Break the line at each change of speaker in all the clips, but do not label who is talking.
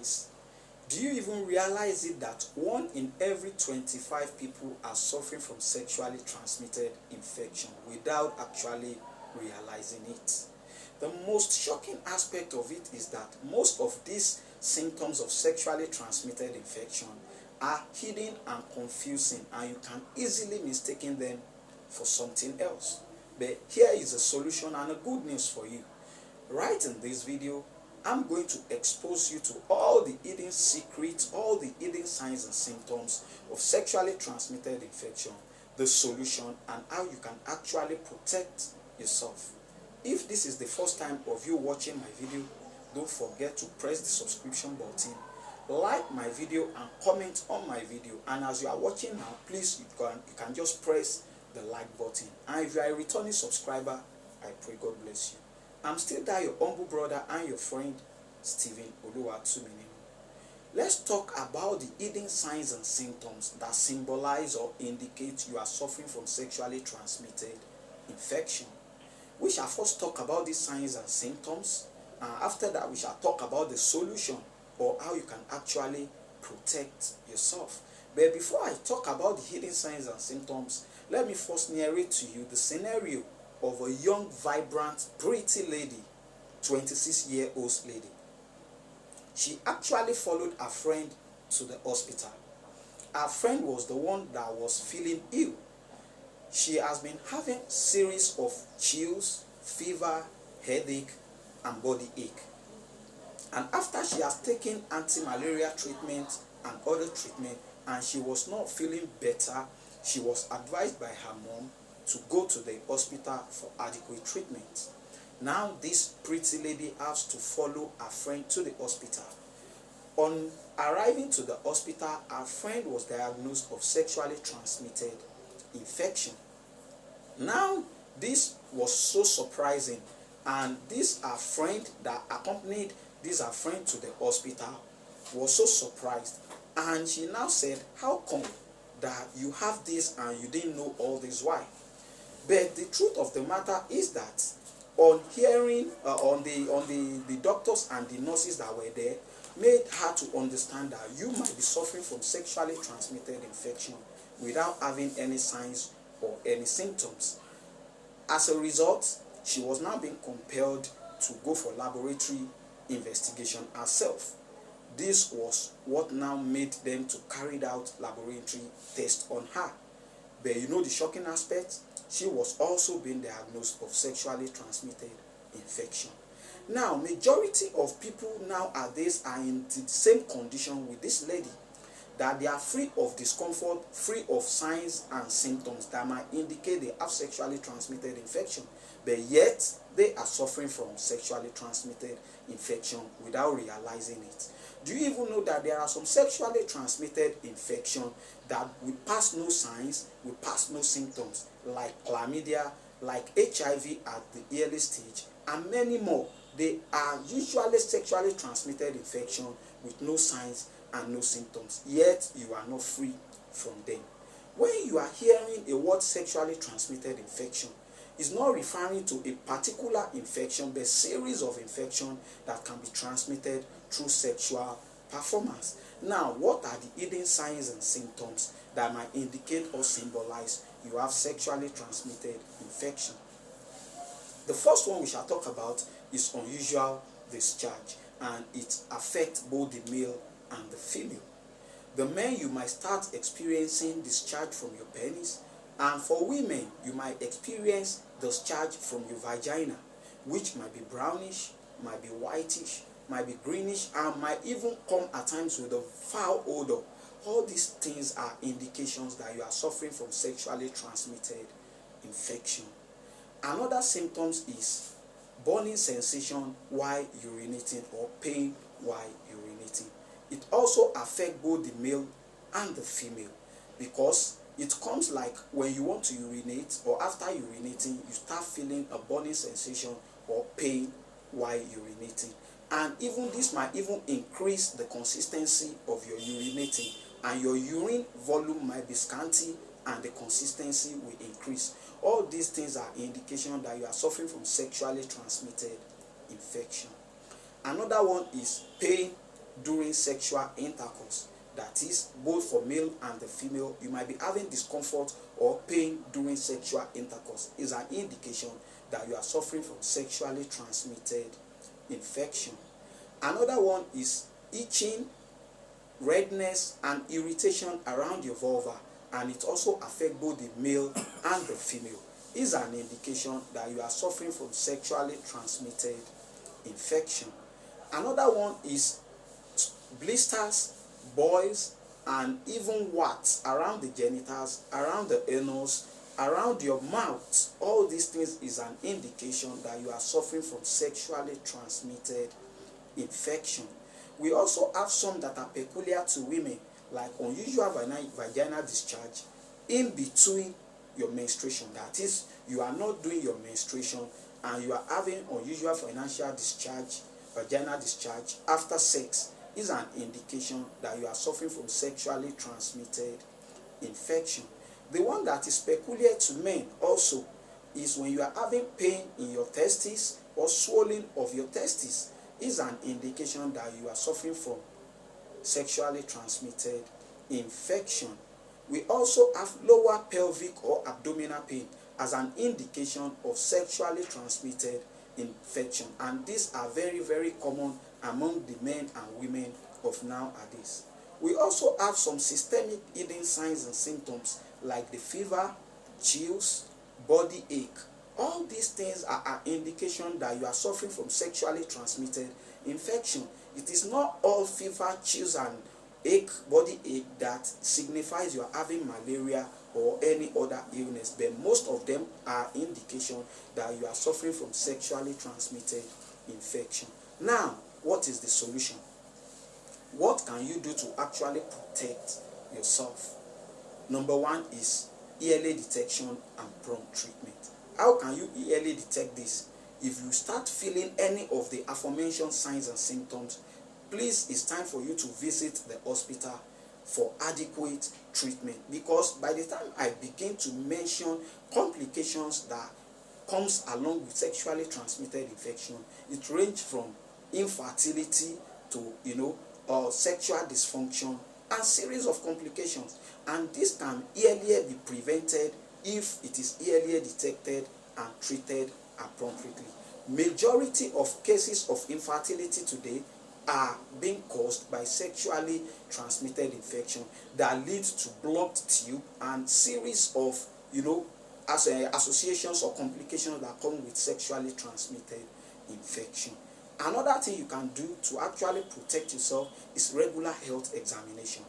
STDs. Do you even realize it that 1 in every 25 people are suffering from sexually transmitted infection without actually realizing it? The most shocking aspect of it is that most of these symptoms of sexually transmitted infection are hidden and confusing, and you can easily mistake them for something else. But here is a solution and a good news for you. Right in this video, I'm going to expose you to all the hidden secrets, all the hidden signs and symptoms of sexually transmitted infection, the solution, and how you can actually protect yourself. If this is the first time of you watching my video, don't forget to press the subscription button, like my video and comment on my video. And as you are watching now, please you can just press the like button. And if you are a returning subscriber, I pray God bless you. I'm still there, your humble brother and your friend, Stephen Oluwatumini. Let's talk about the hidden signs and symptoms that symbolize or indicate you are suffering from sexually transmitted infection. We shall first talk about these signs and symptoms, and after that we shall talk about the solution or how you can actually protect yourself. But before I talk about the hidden signs and symptoms, let me first narrate to you the scenario of a young, vibrant, pretty lady, 26-year-old lady. She actually followed a friend to the hospital. Her friend was the one that was feeling ill. She has been having a series of chills, fever, headache, and body ache. And after she has taken anti-malaria treatment and other treatment, and she was not feeling better, she was advised by her mom to go to the hospital for adequate treatment. Now this pretty lady has to follow her friend to the hospital. On arriving to the hospital, her friend was diagnosed of sexually transmitted infection. Now this was so surprising, and this her friend that accompanied this her friend to the hospital was so surprised, and she now said, how come that you have this and you didn't know all this? Why? But the truth of the matter is that on hearing on the doctors and the nurses that were there made her to understand that you might be suffering from sexually transmitted infection without having any signs or any symptoms. As a result, she was now being compelled to go for laboratory investigation herself. This was what now made them to carry out laboratory tests on her. But you know the shocking aspect? She was also being diagnosed of sexually transmitted infection. Now, majority of people nowadays are in the same condition with this lady, that they are free of discomfort, free of signs and symptoms that might indicate they have sexually transmitted infection, but yet they are suffering from sexually transmitted infection without realizing it. Do you even know that there are some sexually transmitted infection that will pass no signs, will pass no symptoms, like chlamydia, like HIV at the early stage, and many more? They are usually sexually transmitted infection with no signs and no symptoms, yet you are not free from them. When you are hearing a word sexually transmitted infection, it's not referring to a particular infection, but a series of infections that can be transmitted through sexual performance. Now, what are the hidden signs and symptoms that might indicate or symbolize you have sexually transmitted infection? The first one we shall talk about is unusual discharge, and it affects both the male and the female. The men, you might start experiencing discharge from your penis, and for women you might experience discharge from your vagina, which might be brownish, might be whitish, might be greenish, and might even come at times with a foul odor. All these things are indications that you are suffering from sexually transmitted infection. Another symptoms is burning sensation while urinating or pain while urinating. It also affects both the male and the female, because it comes like when you want to urinate or after urinating, you start feeling a burning sensation or pain while urinating. And even this might even increase the consistency of your urinating, and your urine volume might be scanty and the consistency will increase. All these things are indication that you are suffering from sexually transmitted infection. Another one is pain during sexual intercourse. That is, both for male and the female, you might be having discomfort or pain during sexual intercourse. Is an indication that you are suffering from sexually transmitted infection. Another one is itching, redness, and irritation around your vulva, and it also affects both the male and the female. Is an indication that you are suffering from sexually transmitted infection. Another one is blisters, boils, and even warts around the genitals, around the anus, around your mouth. All these things is an indication that you are suffering from sexually transmitted infection. We also have some that are peculiar to women, like unusual vaginal discharge in between your menstruation. That is, you are not doing your menstruation and you are having unusual vaginal discharge after sex. Is an indication that you are suffering from sexually transmitted infection. The one that is peculiar to men also is when you are having pain in your testes or swelling of your testes. Is an indication that you are suffering from sexually transmitted infection. We also have lower pelvic or abdominal pain as an indication of sexually transmitted infection, and these are very, very common among the men and women of nowadays. We also have some systemic hidden signs and symptoms like the fever, chills, body ache. All these things are an indication that you are suffering from sexually transmitted infection. It is not all fever, chills, and body ache that signifies you are having malaria or any other illness, but most of them are indication that you are suffering from sexually transmitted infection. Now, what is the solution? What can you do to actually protect yourself? Number one is early detection and prompt treatment. How can you early detect this? If you start feeling any of the aforementioned signs and symptoms, please, it's time for you to visit the hospital for adequate treatment, because by the time I begin to mention complications that comes along with sexually transmitted infection, it ranges from infertility to sexual dysfunction and series of complications, and this can earlier be prevented if it is earlier detected and treated appropriately. Majority of cases of infertility today are being caused by sexually transmitted infection that leads to blocked tube and series of associations or complications that come with sexually transmitted infection. Another thing you can do to actually protect yourself is regular health examination,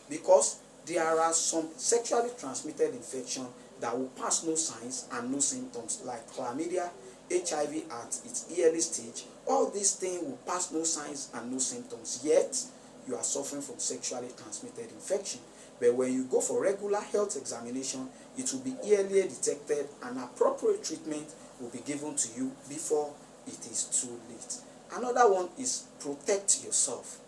because there are some sexually transmitted infection that will pass no signs and no symptoms, like chlamydia, HIV at its early stage. All these things will pass no signs and no symptoms, yet you are suffering from sexually transmitted infection. But when you go for regular health examination, it will be earlier detected and appropriate treatment will be given to you before it is too late. Another one is protect yourself.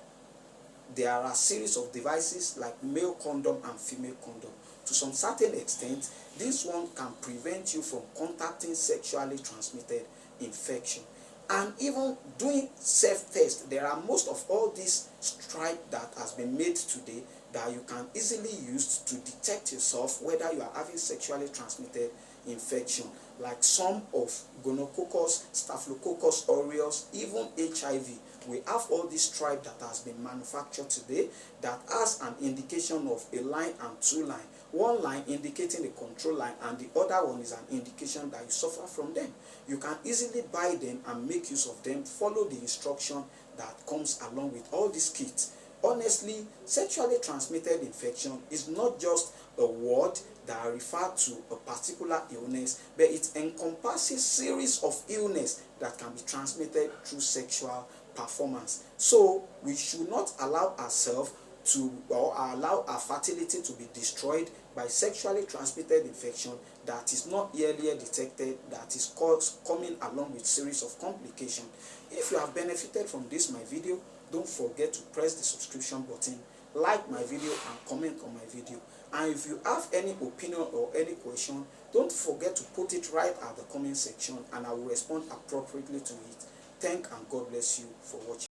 There are a series of devices like male condom and female condom. To some certain extent, this one can prevent you from contacting sexually transmitted infection. And even doing self-test, there are most of all these stripe that has been made today that you can easily use to detect yourself whether you are having sexually transmitted infection, like some of gonococcus, staphylococcus aureus, even HIV. We have all this stripe that has been manufactured today that has an indication of a line and two line. One line indicating the control line and the other one is an indication that you suffer from them. You can easily buy them and make use of them. Follow the instruction that comes along with all these kits. Honestly, sexually transmitted infection is not just a word that refers to a particular illness, but it encompasses series of illness that can be transmitted through sexual performance. So we should not allow ourselves or allow our fertility to be destroyed by sexually transmitted infection that is not earlier detected, that is coming along with series of complications. If you have benefited from this my video, don't forget to press the subscription button, like my video and comment on my video. And if you have any opinion or any question, don't forget to put it right at the comment section and I will respond appropriately to it. Thank and God bless you for watching.